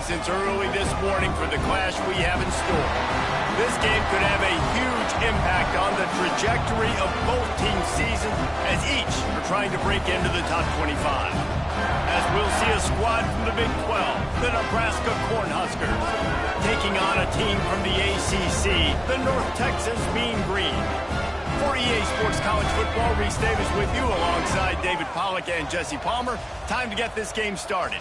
since early this morning for the clash we have in store. This game could have a huge impact on the trajectory of both teams' seasons as each are trying to break into the top 25. As we'll see a squad from the Big 12, the Nebraska Cornhuskers, taking on a team from the ACC, the North Texas Mean Green. For EA Sports College Football, Reese Davis with you alongside David Pollack and Jesse Palmer. Time to get this game started.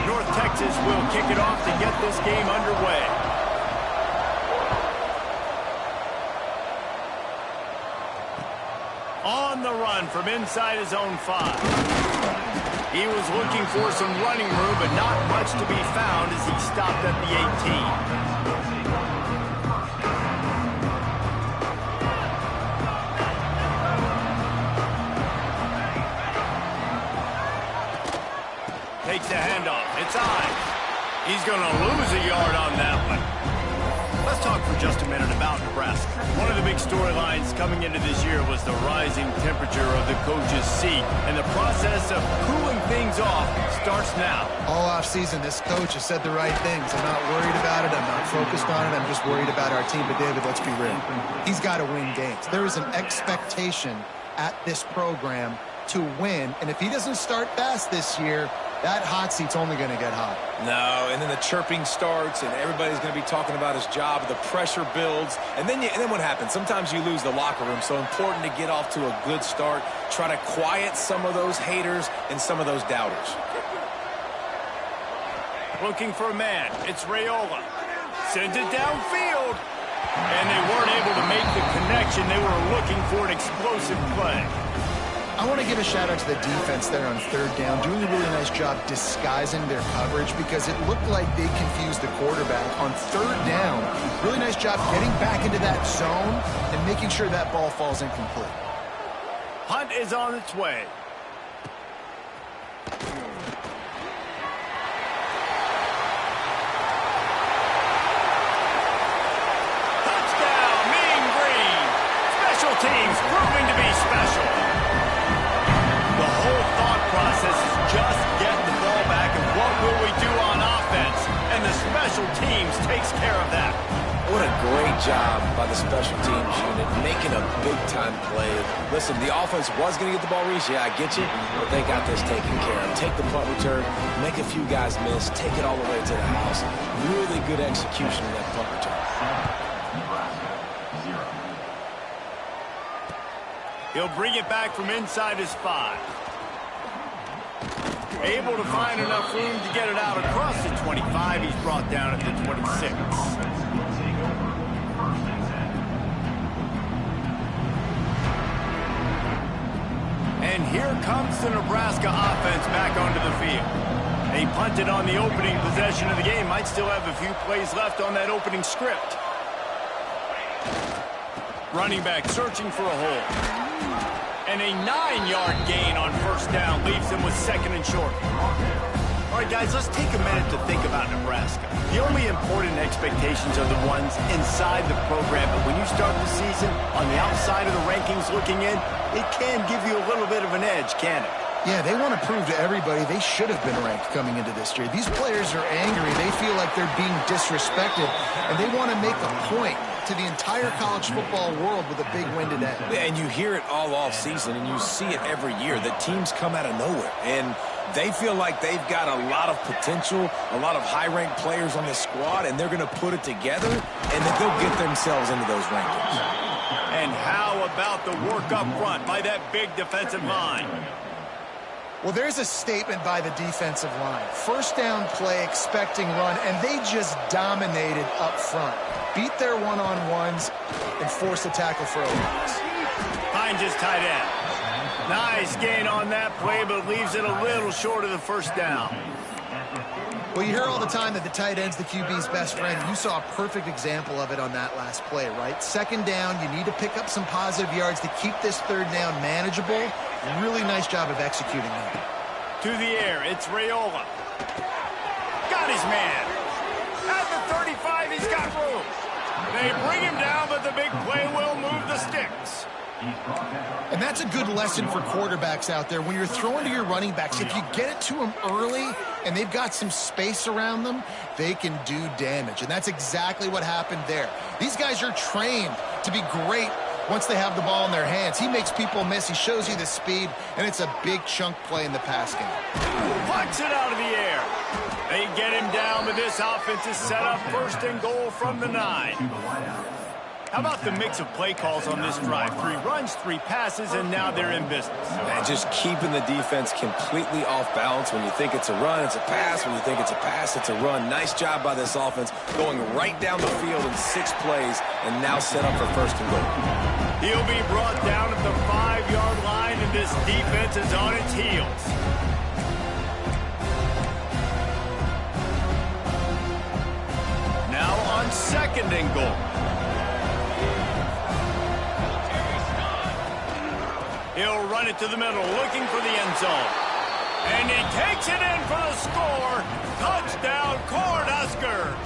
North Texas will kick it off to get this game underway. On the run from inside his own 5. He was looking for some running room, but not much to be found as he stopped at the 18. Takes the handoff. It's Ives. He's going to lose a yard on that one. Let's talk for just a minute about Nebraska. One of the big storylines coming into this year was the rising temperature of the coach's seat, and the process of cooling things off starts now. All offseason, this coach has said the right things. I'm not worried about it. I'm not focused on it. I'm just worried about our team. But, David, let's be real. He's got to win games. There is an expectation at this program to win, and if he doesn't start fast this year, that hot seat's only going to get hot. No, and then the chirping starts, and everybody's going to be talking about his job. The pressure builds, and then what happens? Sometimes you lose the locker room, so important to get off to a good start. Try to quiet some of those haters and some of those doubters. Looking for a man. It's Raiola. Sends it downfield, and they weren't able to make the connection. They were looking for an explosive play. I want to give a shout-out to the defense there on third down, doing a really nice job disguising their coverage because it looked like they confused the quarterback on third down. Really nice job getting back into that zone and making sure that ball falls incomplete. Hunt is on its way. Touchdown, Mean Green. Special teams proving to be special. Process is just get the ball back, and what will we do on offense? And the special teams takes care of that. What a great job by the special teams unit, making a big-time play. Listen, the offense was going to get the ball, Reese. Yeah, I get you, but they got this taken care of. Take the punt return, make a few guys miss, take it all the way to the house. Really good execution of that punt return. He'll bring it back from inside his 5. Able to find enough room to get it out across the 25. He's brought down at the 26. And here comes the Nebraska offense back onto the field. They punted on the opening possession of the game. Might still have a few plays left on that opening script. Running back searching for a hole. And a 9-yard gain on first down leaves them with 2nd and short. All right, guys, let's take a minute to think about Nebraska. The only important expectations are the ones inside the program, but when you start the season on the outside of the rankings looking in, it can give you a little bit of an edge, can it? Yeah, they want to prove to everybody they should have been ranked coming into this year. These players are angry. They feel like they're being disrespected, and they want to make a point to the entire college football world with a big win today. And you hear it all off season, and you see it every year. The teams come out of nowhere, and they feel like they've got a lot of potential, a lot of high-ranked players on this squad, and they're going to put it together, and then they'll get themselves into those rankings. And how about the work up front by that big defensive line? Well, there's a statement by the defensive line. First down play, expecting run, and they just dominated up front. Beat their one-on-ones and forced a tackle for a loss. Finds his tight end. Nice gain on that play, but leaves it a little short of the first down. Well, you hear all the time that the tight end's the QB's best friend. You saw a perfect example of it on that last play, right? Second down, you need to pick up some positive yards to keep this third down manageable. Really nice job of executing that. To the air, it's Raiola. Got his man. At the 35, he's got room. They bring him down, but the big play will move the sticks. And that's a good lesson for quarterbacks out there. When you're throwing to your running backs, if you get it to them early and they've got some space around them, they can do damage. And that's exactly what happened there. These guys are trained to be great once they have the ball in their hands. He makes people miss. He shows you the speed, and it's a big chunk play in the pass game. Puts it out of the air. They get him down, but this offense is set up 1st and goal from the 9. How about the mix of play calls on this drive? 3 runs, 3 passes, and now they're in business. And just keeping the defense completely off balance. When you think it's a run, it's a pass. When you think it's a pass, it's a run. Nice job by this offense, going right down the field in 6 plays, and now set up for 1st and goal. He'll be brought down at the 5-yard line, and this defense is on its heels. Now on 2nd and goal. He'll run it to the middle, looking for the end zone. And he takes it in for the score. Touchdown, Cornhuskers.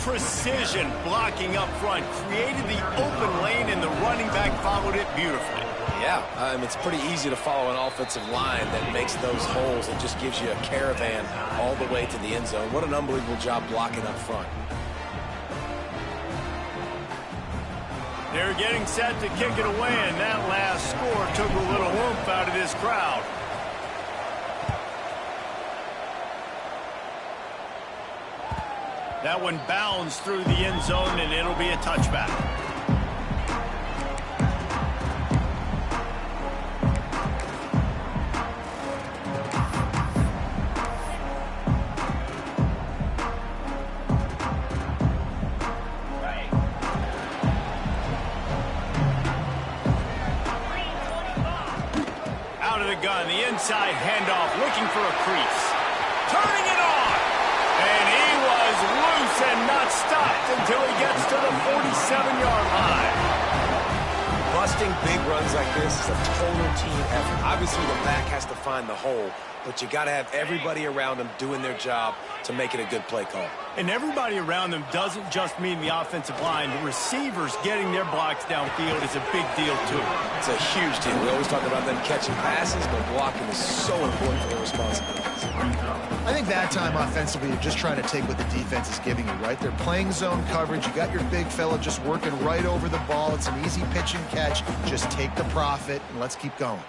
Precision blocking up front, created the open lane, and the running back followed it beautifully. Yeah, it's pretty easy to follow an offensive line that makes those holes and just gives you a caravan all the way to the end zone. What an unbelievable job blocking up front. They're getting set to kick it away, and that last score took a little oomph out of this crowd. That one bounds through the end zone, and it'll be a touchback. Out of the gun, the inside handoff, looking for a crease. Turning it on! And he was loose and not stopped until he gets to the 47-yard line. Busting big runs like this is a total team effort. Obviously, the back has to find the hole, but you got to have everybody around them doing their job to make it a good play call. And everybody around them doesn't just mean the offensive line. The receivers getting their blocks downfield is a big deal, too. It's a huge deal. We always talk about them catching passes, but blocking is so important for their responsibilities. I think that time offensively, you're just trying to take what the defense is giving you, right? They're playing zone coverage. You got your big fella just working right over the ball. It's an easy pitch and catch. Just take the profit, and let's keep going.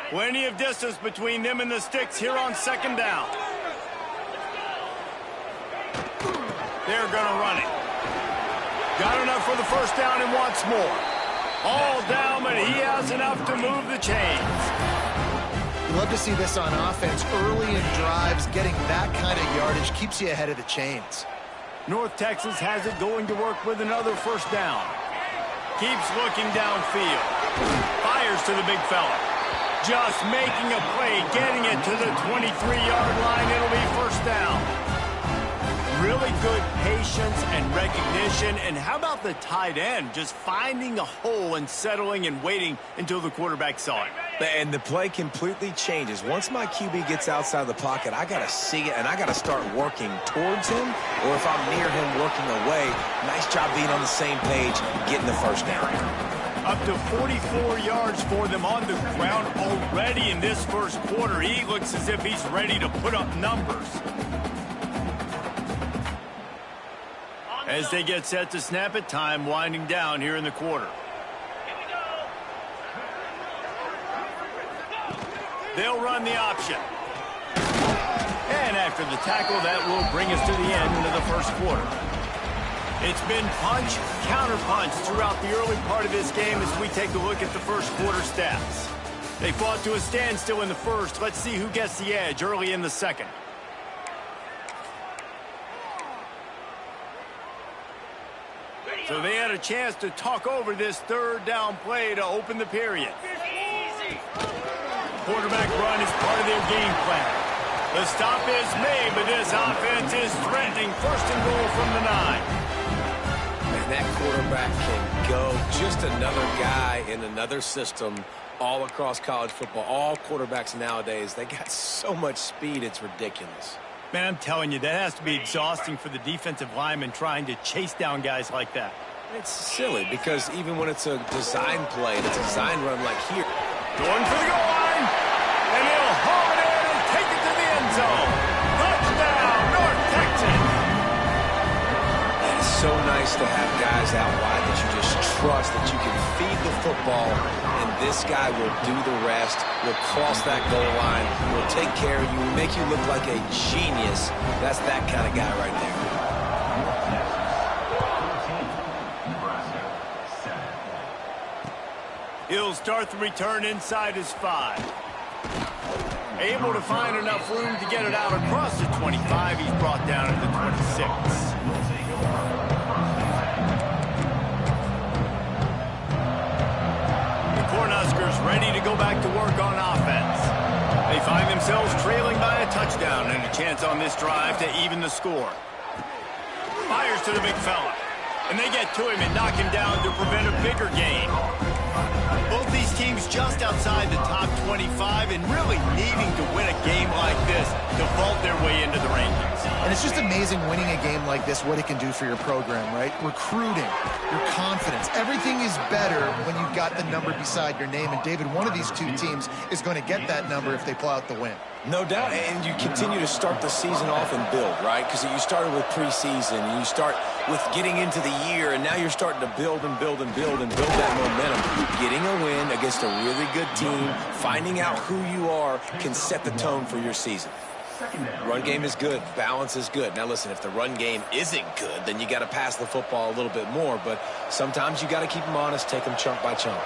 Plenty of distance between them and the sticks here on 2nd down. They're going to run it. Got enough for the 1st down and wants more. All down, but he has enough to move the chains. You love to see this on offense. Early in drives, getting that kind of yardage keeps you ahead of the chains. North Texas has it going to work with another 1st down. Keeps looking downfield. Fires to the big fella. Just making a play, getting it to the 23-yard line. It'll be 1st down. Really good patience and recognition. And how about the tight end just finding a hole and settling and waiting until the quarterback saw it? And the play completely changes. Once my QB gets outside the pocket, I got to see it, and I got to start working towards him, or if I'm near him, working away. Nice job being on the same page, getting the 1st down. Up to 44 yards for them on the ground already in this 1st quarter. He looks as if he's ready to put up numbers. As they get set to snap it, time winding down here in the quarter. They'll run the option. And after the tackle, that will bring us to the end of the 1st quarter. It's been punch, counter-punch throughout the early part of this game as we take a look at the 1st quarter stats. They fought to a standstill in the 1st. Let's see who gets the edge early in the 2nd. So they had a chance to talk over this 3rd down play to open the period. Quarterback run is part of their game plan. The stop is made, but this offense is threatening 1st and goal from the 9. And that quarterback can go. Just another guy in another system all across college football. All quarterbacks nowadays, they got so much speed, it's ridiculous. Man, I'm telling you, that has to be exhausting for the defensive lineman trying to chase down guys like that. It's silly because even when it's a design play and it's a design run like here. Going for the goal line. And he'll haul it in and take it to the end zone. Touchdown, North Texas. It's so nice to have guys out wide that you just trust that you can feed the football, and this guy will do the rest, will cross that goal line, will take care of you, make you look like a genius. That's that kind of guy right there. He'll start the return inside his 5. Able to find enough room to get it out across the 25. He's brought down at the 26. The Cornhuskers ready to go back to work on offense. They find themselves trailing by a touchdown and a chance on this drive to even the score. Fires to the big fella. And they get to him and knock him down to prevent a bigger gain. Both these teams just outside the top 25 and really needing to win a game like this to vault their way into the rankings. And it's just amazing winning a game like this, what it can do for your program, right? Recruiting, your confidence, everything is better when you've got the number beside your name. And David, one of these two teams is going to get that number if they pull out the win. No doubt, and you continue to start the season off and build, right? Because you started with preseason, and you start with getting into the year, and now you're starting to build and build and build and build that momentum. Getting a win against a really good team, finding out who you are, can set the tone for your season. Run game is good. Balance is good. Now, listen, if the run game isn't good, then you got to pass the football a little bit more, but sometimes you got to keep them honest, take them chunk by chunk.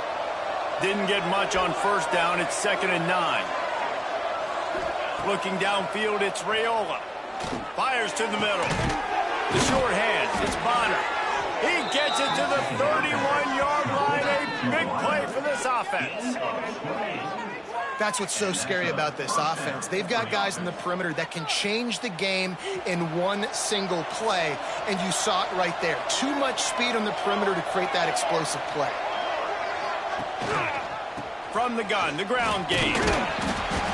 Didn't get much on first down. It's 2nd and 9. Looking downfield, it's Raiola. Fires to the middle. The short hands, it's Bonner. He gets it to the 31-yard line. A big play for this offense. That's what's so scary about this offense. They've got guys in the perimeter that can change the game in one single play, and you saw it right there. Too much speed on the perimeter to create that explosive play. From the gun, the ground game.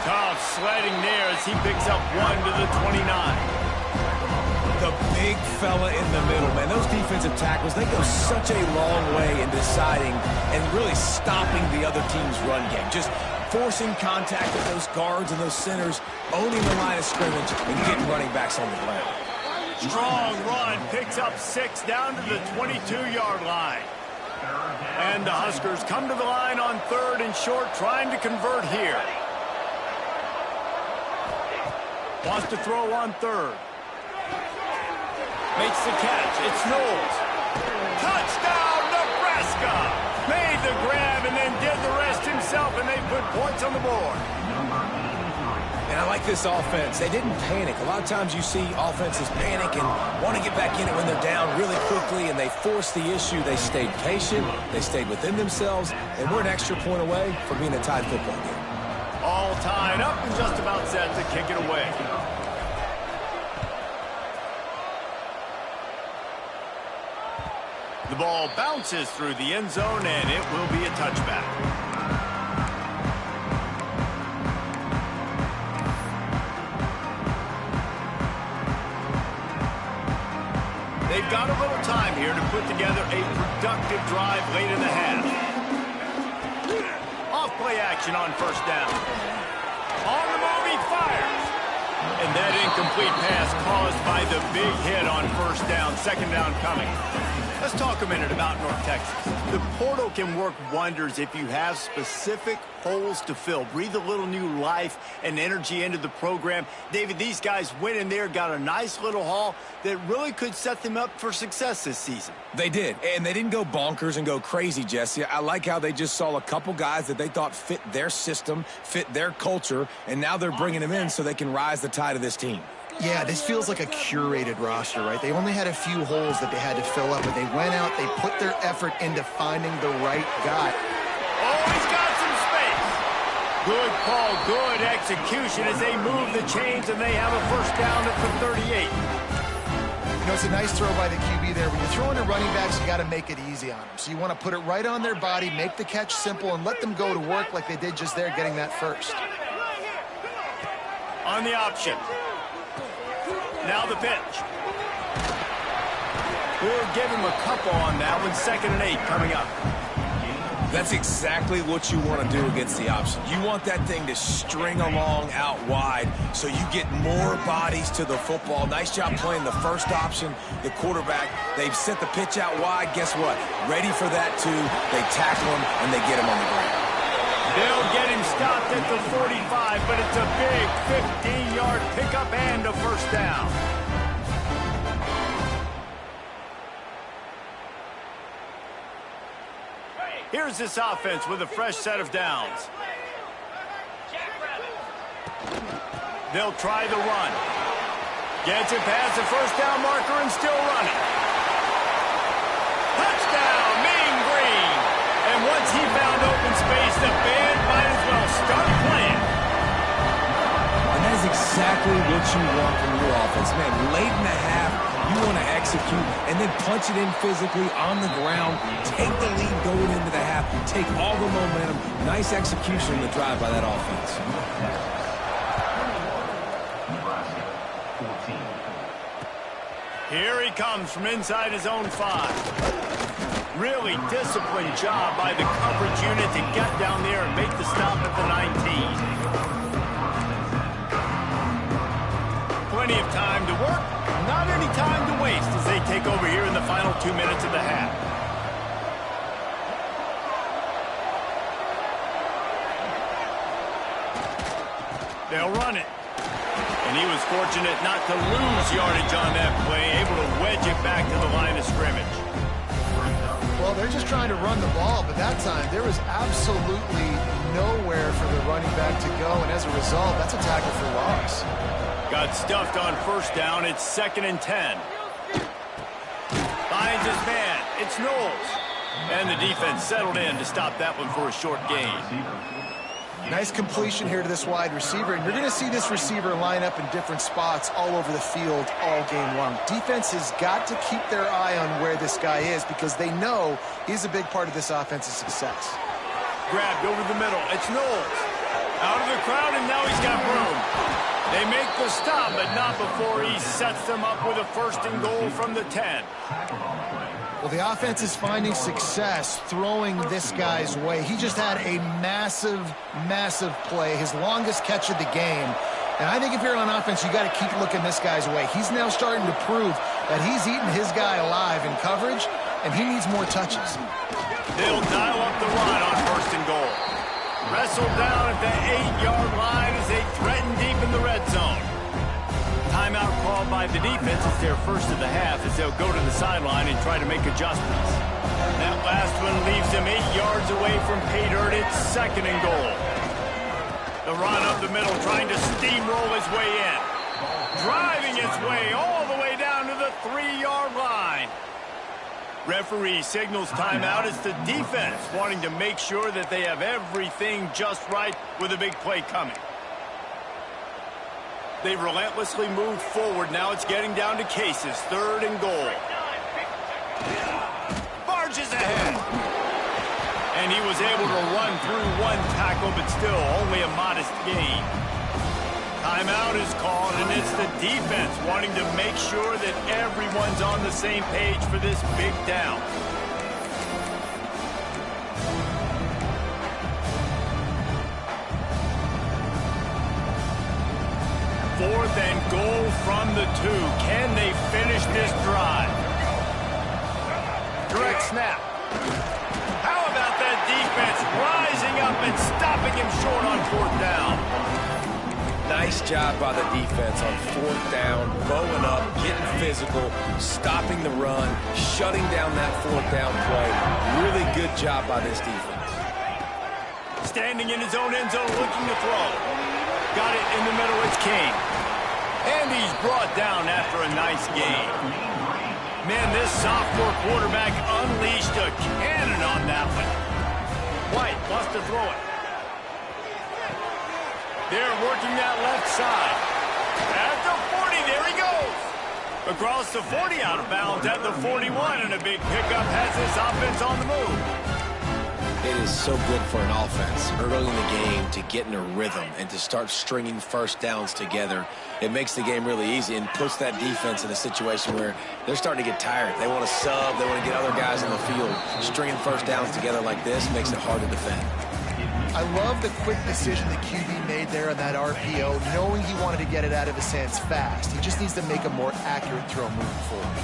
Tough sledding there as he picks up 1 to the 29. The big fella in the middle, man. Those defensive tackles, they go such a long way in deciding and really stopping the other team's run game. Just forcing contact with those guards and those centers, owning the line of scrimmage, and getting running backs on the ground. Strong run, picks up 6 down to the 22-yard line. And the Huskers come to the line on 3rd and short, trying to convert here. Wants to throw on 3rd. Makes the catch. It's Knowles. Touchdown, Nebraska! Made the grab and then did the rest himself, and they put points on the board. And I like this offense. They didn't panic. A lot of times you see offenses panic and want to get back in it when they're down really quickly, and they force the issue. They stayed patient. They stayed within themselves, and we're an extra point away from being a tied football game. All tied up and just about set to kick it away. The ball bounces through the end zone, and it will be a touchback. They've got a little time here to put together a productive drive late in the half. Off-play action on first down. On the move, he fires. And that incomplete pass caused by the big hit on first down. 2nd down coming. Let's talk a minute about North Texas. The portal can work wonders if you have specific holes to fill. Breathe a little new life and energy into the program. David, these guys went in there, got a nice little haul that really could set them up for success this season. They did, and they didn't go bonkers and go crazy, Jesse. I like how they just saw a couple guys that they thought fit their system, fit their culture, and now they're bringing them in so they can rise the tide of this team. Yeah, this feels like a curated roster, right? They only had a few holes that they had to fill up, but they went out, they put their effort into finding the right guy. Oh, he's got some space. Good call, good execution as they move the chains, and they have a first down at the 38. You know, it's a nice throw by the QB there. When you're throwing to running backs, you got to make it easy on them. So you want to put it right on their body, make the catch simple, and let them go to work like they did just there, getting that first. On the option. Now the pitch. We'll give him a couple on that one. 2nd and 8 coming up. That's exactly what you want to do against the option. You want that thing to string along out wide so you get more bodies to the football. Nice job playing the first option, the quarterback. They've sent the pitch out wide. Guess what? Ready for that, too. They tackle him, and they get him on the ground. They'll get him stopped at the 45, but it's a big 15-yard pickup and a first down. Here's this offense with a fresh set of downs. They'll try the run. Gets it past the first down marker and still running. Touchdown, Mean Green. And once he found open space, the band might as well start playing. And that is exactly what you want from your offense. Man, late in the half, you want to execute and then punch it in physically on the ground. Take the lead going into the half. Take all the momentum. Nice execution on the drive by that offense. Here he comes from inside his own 5. Really disciplined job by the coverage unit to get down there and make the stop at the 19. Plenty of time to work, not any time to waste as they take over here in the final 2 minutes of the half. They'll run it. And he was fortunate not to lose yardage on that play, able to wedge it back to the line of scrimmage. Well, they're just trying to run the ball, but that time there was absolutely nowhere for the running back to go, and as a result, that's a tackle for loss. Got stuffed on first down. It's 2nd and 10. Finds his man. It's Knowles. And the defense settled in to stop that one for a short gain. Nice completion here to this wide receiver, and you're going to see this receiver line up in different spots all over the field all game long. Defense has got to keep their eye on where this guy is because they know he's a big part of this offense's success. Grabbed over the middle. It's Knowles. Out of the crowd, and now he's got room. They make the stop, but not before he sets them up with a 1st and goal from the 10. Well, the offense is finding success throwing this guy's way. He just had a massive, massive play, his longest catch of the game. And I think if you're on offense, you got to keep looking this guy's way. He's now starting to prove that he's eating his guy alive in coverage, and he needs more touches. They'll dial up the run on 1st and goal. Wrestled down at the 8-yard line as they threaten deep in the red zone. Timeout called by the defense. It's their first of the half as they'll go to the sideline and try to make adjustments. That last one leaves them 8 yards away from pay dirt. It's 2nd and goal. The run up the middle trying to steamroll his way in. Driving his way all the way down to the 3-yard line. Referee signals timeout. It's the defense wanting to make sure that they have everything just right with a big play coming. They've relentlessly moved forward. Now it's getting down to cases. 3rd and goal. Barges ahead. And he was able to run through one tackle, but still only a modest gain. Timeout is called, and it's the defense wanting to make sure that everyone's on the same page for this big down. Fourth and goal from the 2. Can they finish this drive? Direct snap. How about that defense rising up and stopping him short on 4th down? Nice job by the defense on 4th down, bowing up, getting physical, stopping the run, shutting down that 4th down play. Really good job by this defense. Standing in his own end zone looking to throw. Got it in the middle. It's King. And he's brought down after a nice game. Man, this sophomore quarterback unleashed a cannon on that one. White wants to throw it. They're working that left side. At the 40, there he goes. Across the 40, out of bounds at the 41, and a big pickup has this offense on the move. It is is so good for an offense early in the game to get in a rhythm and to start stringing first downs together. It makes the game really easy and puts that defense in a situation where they're starting to get tired. They want to sub. They want to get other guys on the field. Stringing first downs together like this makes it hard to defend. I love the quick decision that QB made there on that RPO, knowing he wanted to get it out of his hands fast. He just needs to make a more accurate throw moving forward.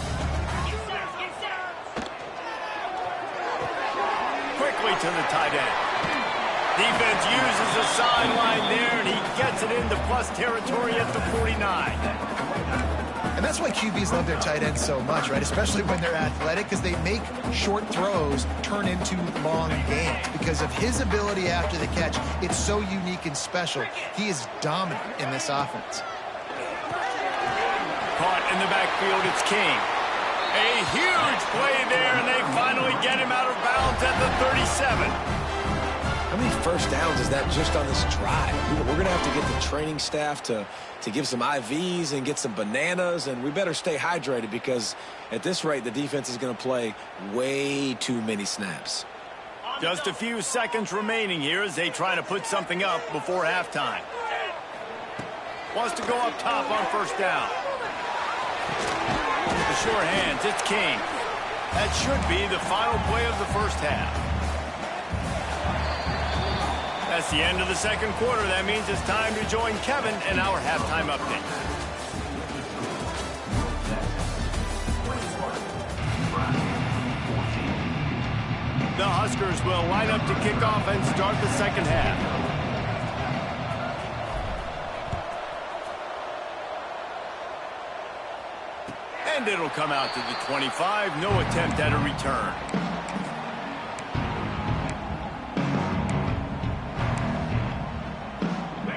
Quickly to the tight end. Defense uses the sideline there, and he gets it into plus territory at the 49. And that's why QBs love their tight ends so much, right? Especially when they're athletic, because they make short throws turn into long gains. Because of his ability after the catch, it's so unique and special. He is dominant in this offense. Caught in the backfield, it's King. A huge play there, and they finally get him out of bounds at the 37. How many first downs is that just on this drive? We're going to have to get the training staff to give some IVs and get some bananas, and we better stay hydrated because at this rate, the defense is going to play way too many snaps. Just a few seconds remaining here as they try to put something up before halftime. Wants to go up top on first down. With the sure hands, it's King. That should be the final play of the first half. That's the end of the second quarter. That means it's time to join Kevin in our halftime update. The Huskers will line up to kick off and start the second half. And it'll come out to the 25. No attempt at a return.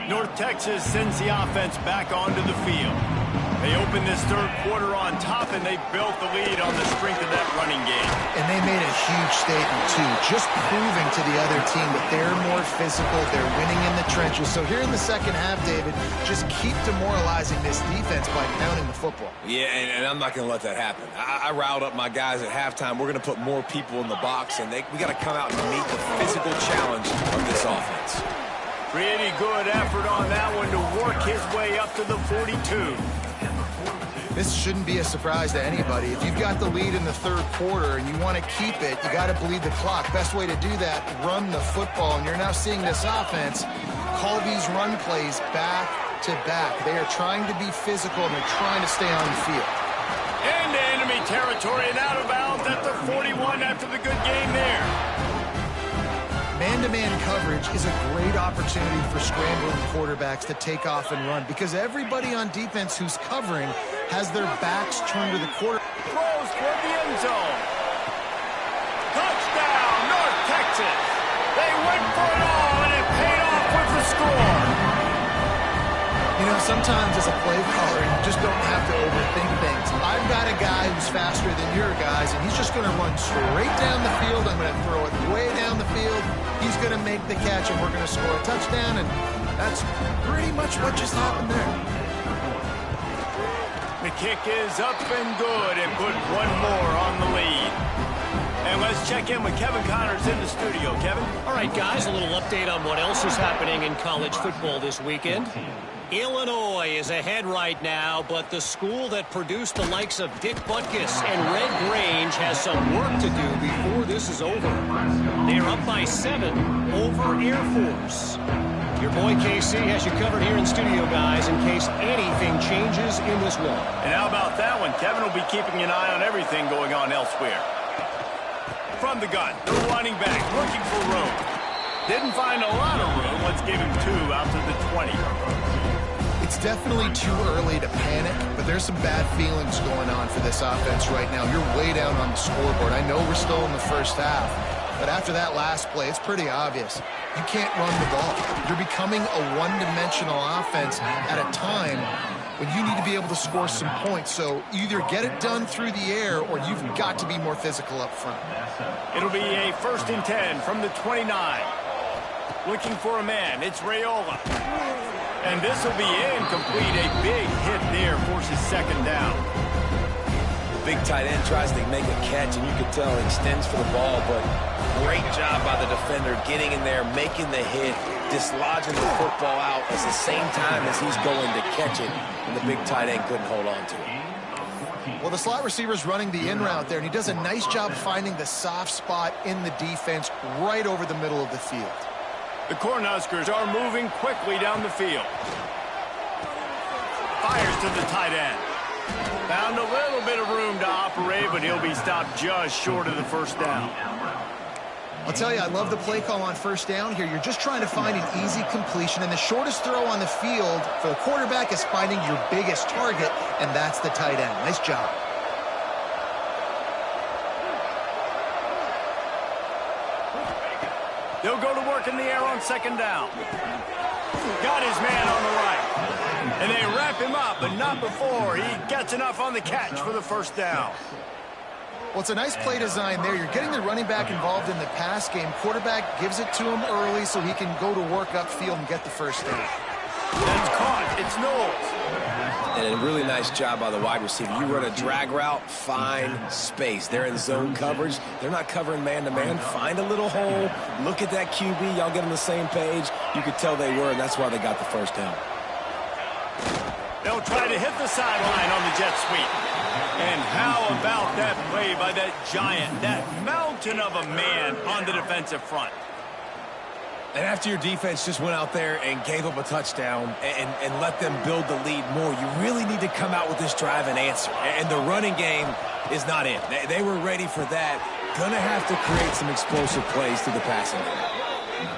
North Texas sends the offense back onto the field. They open this third quarter on top, and they built the lead on the strength of that running game. And they made a huge statement, too, just proving to the other team that they're more physical, they're winning in the trenches. So here in the second half, David, just keep demoralizing this defense by pounding the football. Yeah, and I'm not going to let that happen. I riled up my guys at halftime. We're going to put more people in the box, and we got to come out and meet the physical challenge of this offense. Pretty good effort on that one to work his way up to the 42. This shouldn't be a surprise to anybody. If you've got the lead in the third quarter and you want to keep it, you got to bleed the clock. Best way to do that, run the football. And you're now seeing this offense call these run plays back to back. They are trying to be physical, and they're trying to stay on the field. Into enemy territory and out of bounds at the 41 after the good game there. Man-to-man coverage is a great opportunity for scrambling quarterbacks to take off and run because everybody on defense who's covering has their backs turned to the quarter. Throws toward the end zone. Touchdown, North Texas. They went for it all, and it paid off with the score. You know, sometimes as a play caller, you just don't have to overthink things. I've got a guy who's faster than your guys, and he's just going to run straight down the field. I'm going to throw it way down the field. He's going to make the catch, and we're going to score a touchdown, and that's pretty much what just happened there. The kick is up and good and put one more on the lead. And let's check in with Kevin Connors in the studio. Kevin? All right, guys, a little update on what else is happening in college football this weekend. Illinois is ahead right now, but the school that produced the likes of Dick Butkus and Red Grange has some work to do before this is over. They're up by 7 over Air Force. Your boy KC has you covered here in studio, guys, in case anything changes in this one. And how about that one? Kevin will be keeping an eye on everything going on elsewhere. From the gun, the running back looking for room. Didn't find a lot of room. Let's give him 2 out to the 20. It's definitely too early to panic, but there's some bad feelings going on for this offense right now. You're way down on the scoreboard. I know we're still in the first half, but after that last play, it's pretty obvious. You can't run the ball. You're becoming a one-dimensional offense at a time when you need to be able to score some points. So either get it done through the air or you've got to be more physical up front. It'll be a 1st and 10 from the 29. Looking for a man. It's Raiola. And this will be incomplete. A big hit there forces 2nd down. The big tight end tries to make a catch, and you can tell he extends for the ball, but Great job by the defender getting in there, making the hit, dislodging the football out at the same time as he's going to catch it, and the big tight end couldn't hold on to it. Well, the slot receiver's running the in route there, and he does a nice job finding the soft spot in the defense right over the middle of the field. The Cornhuskers are moving quickly down the field. Fires to the tight end. Found a little bit of room to operate, but he'll be stopped just short of the first down. I'll tell you, I love the play call on first down here. You're just trying to find an easy completion, and the shortest throw on the field for the quarterback is finding your biggest target, and that's the tight end. Nice job. They'll go to work in the air on second down. Got his man on the right. And they wrap him up, but not before he gets enough on the catch for the first down. Well, it's a nice play design there. You're getting the running back involved in the pass game. Quarterback gives it to him early so he can go to work upfield and get the first down. That's caught. It's Knowles. And a really nice job by the wide receiver. You run a drag route, find space. They're in zone coverage. They're not covering man-to-man. Find a little hole. Look at that QB. Y'all get on the same page. You could tell they were, and that's why they got the first down. They'll try to hit the sideline on the jet sweep. And how about that play by that giant, that mountain of a man on the defensive front? And after your defense just went out there and gave up a touchdown and let them build the lead more, you really need to come out with this drive and answer. And the running game is not it. They were ready for that. Gonna have to create some explosive plays to the passing game.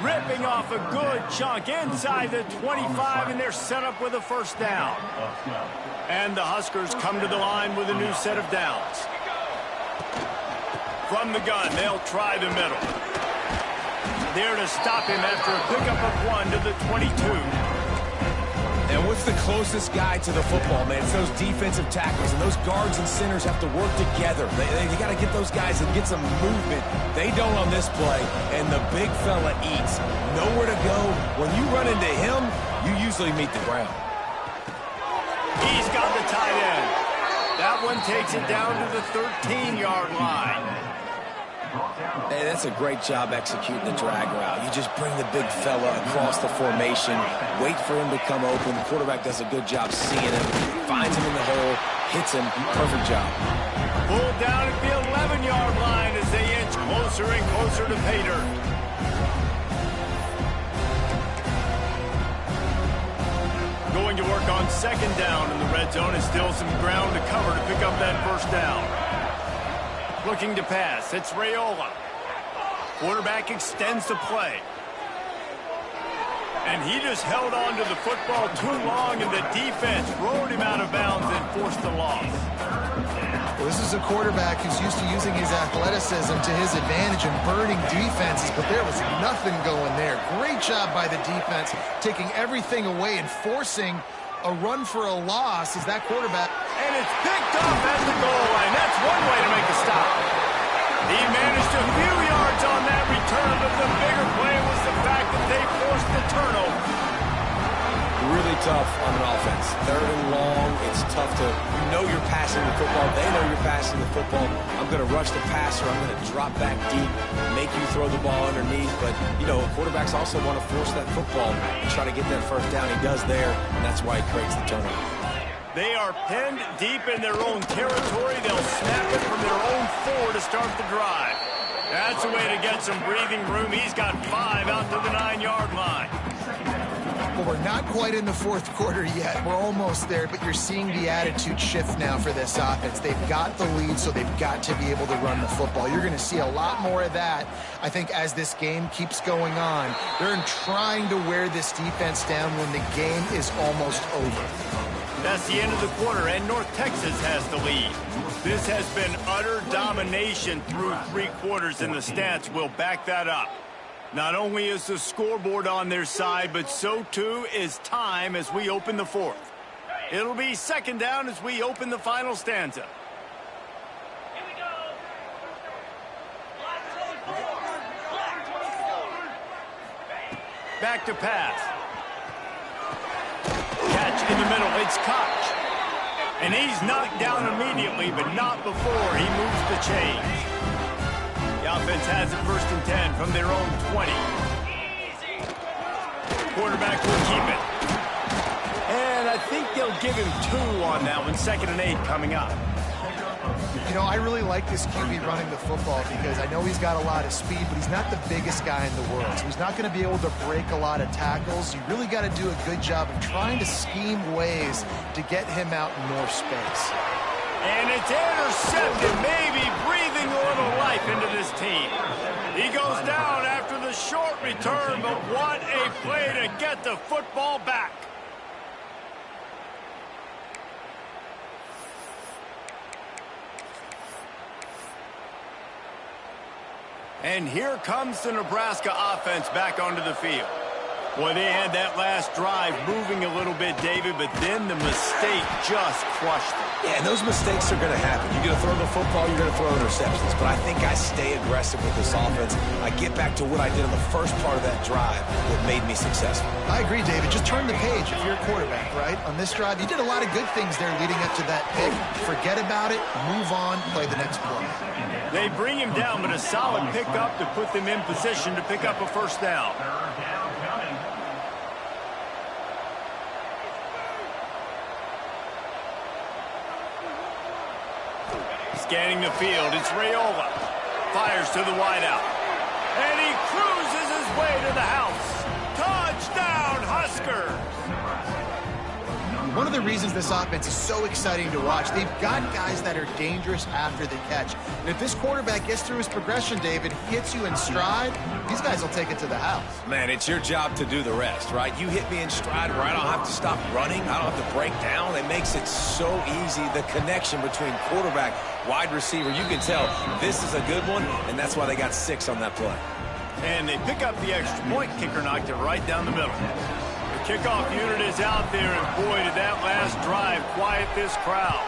Ripping off a good chunk inside the 25, and they're set up with a first down. And the Huskers come to the line with a new set of downs. From the gun, they'll try the middle. There to stop him after a pickup of 1 to the 22. And what's the closest guy to the football, man? It's those defensive tackles, and those guards and centers have to work together. They got to get those guys and get some movement. They don't on this play, and the big fella eats. Nowhere to go. When you run into him, you usually meet the ground. He's got the tight end. That one takes it down to the 13-yard line. Hey, that's a great job executing the drag route. You just bring the big fella across the formation, wait for him to come open. The quarterback does a good job seeing him, finds him in the hole, hits him. Perfect job. Pulled down at the 11-yard line as they inch closer and closer to pay dirt. Going to work on second down in the red zone is still some ground to cover to pick up that first down. Looking to pass, it's Raiola. Quarterback extends the play. And he just held on to the football too long, and the defense rode him out of bounds and forced the loss. Well, this is a quarterback who's used to using his athleticism to his advantage and burning defenses, but there was nothing going there. Great job by the defense, taking everything away and forcing a run for a loss as that quarterback. And it's picked off at the goal line. That's one way to make a stop. He managed a few yards on that return, but the bigger play was the fact that they forced the turnover. Really tough on an offense. Third and long, it's tough to, you know you're passing the football. They know you're passing the football. I'm going to rush the passer. I'm going to drop back deep, make you throw the ball underneath. But, you know, quarterbacks also want to force that football and try to get that first down. He does there, and that's why he creates the turnover. They are pinned deep in their own territory. They'll snap it from their own 4 to start the drive. That's a way to get some breathing room. He's got 5 out to the 9-yard line. Well, we're not quite in the fourth quarter yet. We're almost there, but you're seeing the attitude shift now for this offense. They've got the lead, so they've got to be able to run the football. You're going to see a lot more of that, I think, as this game keeps going on. They're trying to wear this defense down when the game is almost over. That's the end of the quarter, and North Texas has the lead. This has been utter domination through 3 quarters, and the stats will back that up. Not only is the scoreboard on their side, but so too is time as we open the 4th. It'll be second down as we open the final stanza. Back to pass. Catch in the middle. It's Koch. And he's knocked down immediately, but not before he moves the chains. offense has it 1st and 10 from their own 20. Quarterback will keep it. And I think they'll give him 2 on that one. 2nd and 8 coming up. You know, I really like this QB running the football because I know he's got a lot of speed, but he's not the biggest guy in the world. So he's not going to be able to break a lot of tackles. You really got to do a good job of trying to scheme ways to get him out in more space. And it's intercepted, maybe breathing a little life into this team. He goes down after the short return, but what a play to get the football back. And here comes the Nebraska offense back onto the field. Well, they had that last drive moving a little bit, David, but then the mistake just crushed them. Yeah, and those mistakes are going to happen. You're going to throw the football, you're going to throw interceptions. But I think I stay aggressive with this offense. I get back to what I did in the first part of that drive that made me successful. I agree, David. Just turn the page if you're a quarterback, right? On this drive, you did a lot of good things there leading up to that pick. Forget about it, move on, play the next play. They bring him down, but a solid pickup to put them in position to pick up a 1st down. Scanning the field, it's Raiola. Fires to the wideout. And he cruises his way to the house. Touchdown, Huskers! One of the reasons this offense is so exciting to watch, they've got guys that are dangerous after the catch. And if this quarterback gets through his progression, David, hits you in stride, these guys will take it to the house. Man, it's your job to do the rest, right? You hit me in stride where I don't have to stop running. I don't have to break down. It makes it so easy, the connection between quarterback, wide receiver. You can tell this is a good one, and that's why they got 6 on that play. And they pick up the extra point. Kicker knocked it right down the middle. The kickoff unit is out there, and boy, did that last drive quiet this crowd.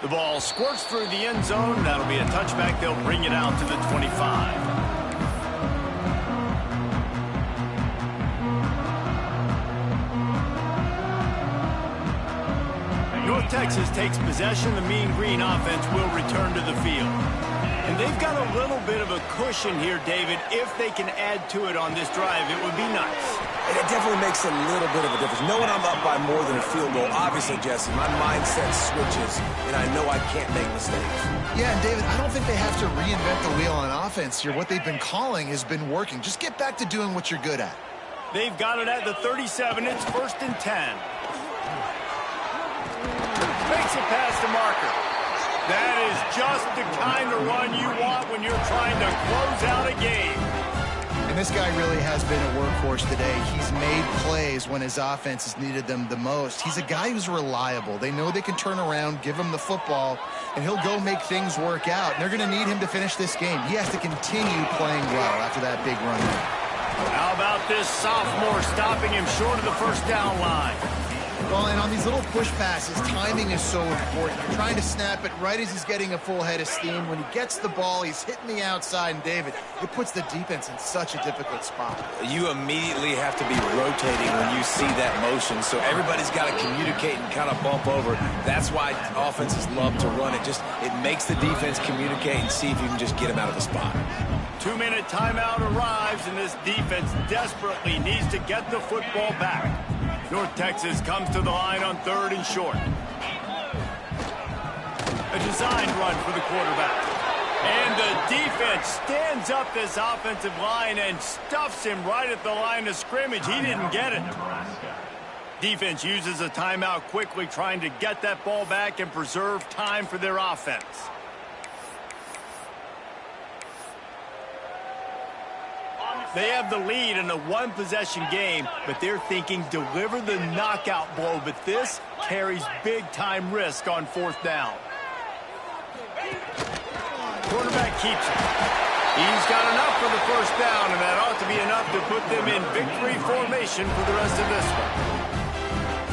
The ball squirts through the end zone. That'll be a touchback. They'll bring it out to the 25. North Texas takes possession. The Mean Green offense will return to the field. And they've got a little bit of a cushion here, David. If they can add to it on this drive, it would be nice. And it definitely makes a little bit of a difference. Knowing I'm up by more than a field goal, obviously, Jesse, my mindset switches, and I know I can't make mistakes. Yeah, and David, I don't think they have to reinvent the wheel on offense here. What they've been calling has been working. Just get back to doing what you're good at. They've got it at the 37. It's 1st and 10. Makes it past the marker. That is just the kind of run you want when you're trying to close out a game. And this guy really has been a workhorse today. He's made plays when his offense has needed them the most. He's a guy who's reliable. They know they can turn around, give him the football, and he'll go make things work out. And they're going to need him to finish this game. He has to continue playing well after that big run. How about this sophomore stopping him short of the 1st down line? Well, and on these little push passes, timing is so important. You're trying to snap it right as he's getting a full head of steam. When he gets the ball, he's hitting the outside, and David, it puts the defense in such a difficult spot. You immediately have to be rotating when you see that motion, so everybody's got to communicate and kind of bump over. That's why offenses love to run it. It makes the defense communicate and see if you can just get him out of the spot. 2-minute timeout arrives, and this defense desperately needs to get the football back. North Texas comes to the line on 3rd and short. A designed run for the quarterback. And the defense stands up this offensive line and stuffs him right at the line of scrimmage. He didn't get it. Defense uses a timeout quickly, trying to get that ball back and preserve time for their offense. They have the lead in a 1-possession game, but they're thinking deliver the knockout blow, but this carries big-time risk on 4th down. Quarterback keeps it. He's got enough for the 1st down, and that ought to be enough to put them in victory formation for the rest of this one.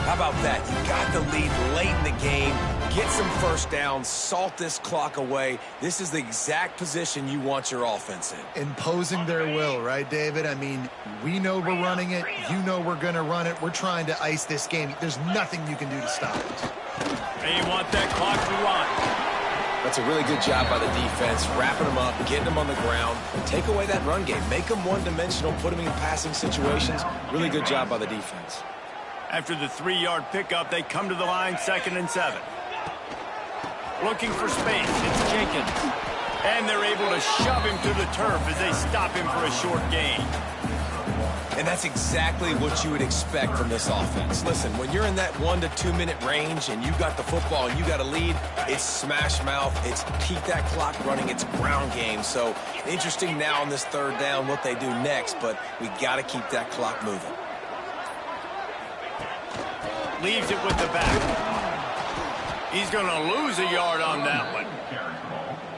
How about that? You got the lead late in the game. Get some 1st downs, salt this clock away. This is the exact position you want your offense in. Imposing their will, right, David? I mean, we know we're running it. You know we're going to run it. We're trying to ice this game. There's nothing you can do to stop it. They want that clock to run. That's a really good job by the defense, wrapping them up, getting them on the ground. Take away that run game. Make them one-dimensional, put them in passing situations. Really good job by the defense. After the 3-yard pickup, they come to the line, 2nd and 7. Looking for space, it's Jenkins. And they're able to shove him to the turf as they stop him for a short gain. And that's exactly what you would expect from this offense. Listen, when you're in that 1 to 2 minute range and you got the football and you got a lead, it's smash mouth, it's keep that clock running, it's ground game. So interesting now on this 3rd down what they do next, but we got to keep that clock moving. Leaves it with the back. He's going to lose a yard on that one.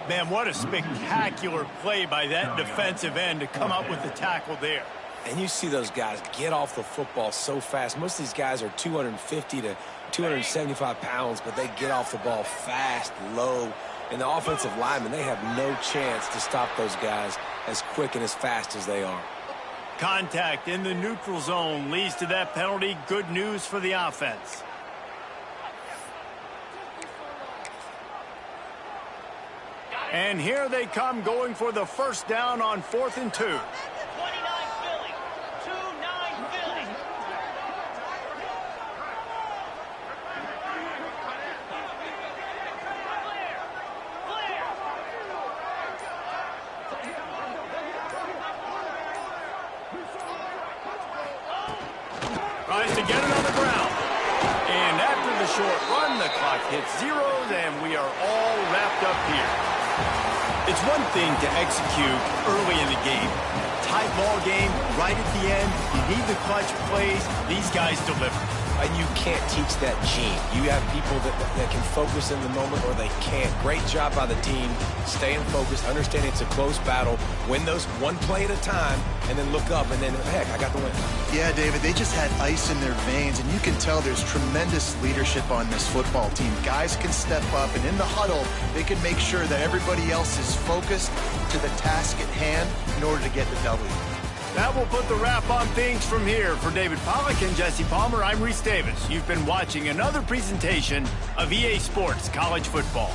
Man, what a spectacular play by that defensive end to come up with the tackle there. And you see those guys get off the football so fast. Most of these guys are 250 to 275 pounds, but they get off the ball fast, low. And the offensive linemen, they have no chance to stop those guys as quick and as fast as they are. Contact in the neutral zone leads to that penalty. Good news for the offense. And here they come going for the 1st down on 4th and 2. Tries to get it on the ground. And after the short run, the clock hits zeros, and we are all wrapped up here. It's one thing to execute early in the game. Tight ball game, right at the end. You need the clutch plays. These guys deliver. And you can't teach that gene. You have people that can focus in the moment or they can't. Great job by the team, staying focused, understanding it's a close battle, win those one play at a time, and then look up, and then, heck, I got the win. Yeah, David, they just had ice in their veins, and you can tell there's tremendous leadership on this football team. Guys can step up, and in the huddle, they can make sure that everybody else is focused to the task at hand in order to get the W. That will put the wrap on things from here. For David Pollack and Jesse Palmer, I'm Reese Davis. You've been watching another presentation of EA Sports College Football.